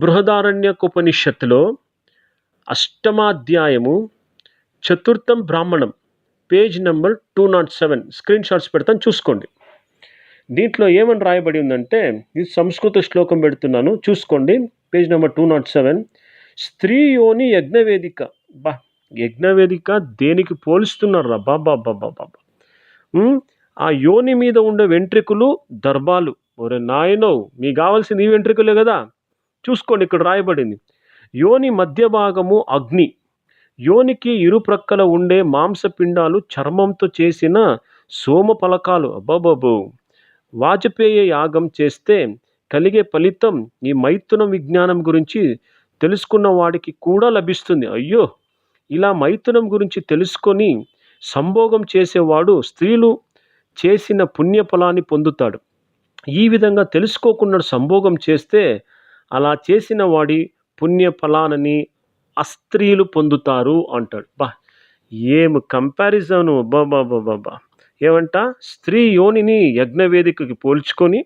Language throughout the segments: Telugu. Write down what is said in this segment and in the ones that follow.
బృహదారణ్యకోపనిషత్తులో అష్టమాధ్యాయము చతుర్థం బ్రాహ్మణం పేజ్ నెంబర్ 207 స్క్రీన్ షాట్స్ పెడతాను చూసుకోండి. దీంట్లో ఏమని రాయబడి ఉందంటే, ఇది సంస్కృత శ్లోకం పెడుతున్నాను చూసుకోండి. Page number 207. స్త్రీ యోని యజ్ఞవేదిక. యజ్ఞవేదిక దేనికి పోలుస్తున్నారు రా బాబా. ఆ యోని మీద ఉండే వెంట్రుకలు దర్భాలు. ఒరే నాయనో, మీకు కావాల్సింది ఈ వెంట్రుకలే కదా. చూసుకోండి, ఇక్కడ రాయబడింది యోని మధ్య భాగము అగ్ని, యోనికి ఇరుప్రక్కల ఉండే మాంసపిండాలు చర్మంతో చేసిన సోమ పలకాలు. అబ్బాబాబు, వాజపేయ యాగం చేస్తే కలిగే ఫలితం ఈ మైథున విజ్ఞానం గురించి తెలుసుకున్న వాడికి కూడా లభిస్తుంది. అయ్యో, ఇలా మైథునం గురించి తెలుసుకొని సంభోగం చేసేవాడు స్త్రీలు చేసిన పుణ్యఫలాన్ని పొందుతాడు. ఈ విధంగా తెలుసుకోకుండా సంభోగం చేస్తే అలా చేసిన వాడి పుణ్యఫలాన్ని అస్త్రీలు పొందుతారు అంటాడు. ఏం కంపారిజను బాబా. ఏమంట, స్త్రీ యోనిని యజ్ఞవేదికకి పోల్చుకొని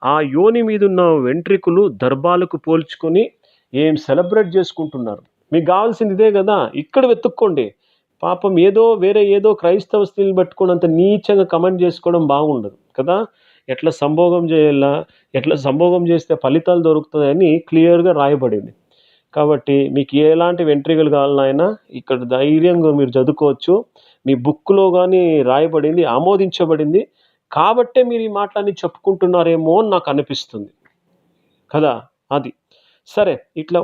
ఆ యోని మీద ఉన్న వెంట్రుకలు దర్భాలకు పోల్చుకొని ఏం సెలబ్రేట్ చేసుకుంటున్నారు. మీకు కావాల్సింది ఇదే కదా. ఇక్కడ వెతుక్కోండి. పాపం వేరే ఏదో క్రైస్తవ స్త్రీలు పట్టుకొని అంత నీచంగా కమెంట్ చేసుకోవడం బాగుండదు కదా. ఎట్లా సంభోగం చేయాలా, ఎట్లా సంభోగం చేస్తే ఫలితాలు దొరుకుతాయని క్లియర్గా రాయబడింది. కాబట్టి మీకు ఎలాంటి వెంట్రుకలు కావాలన్నా ఇక్కడ ధైర్యంగా మీరు చదువుకోవచ్చు. మీ బుక్లో కానీ రాయబడింది, ఆమోదించబడింది. కాబట్టే మీరు ఈ మాటలన్నీ చెప్పుకుంటున్నారేమో అని నాకు అనిపిస్తుంది కదా. అది సరే, ఇట్లా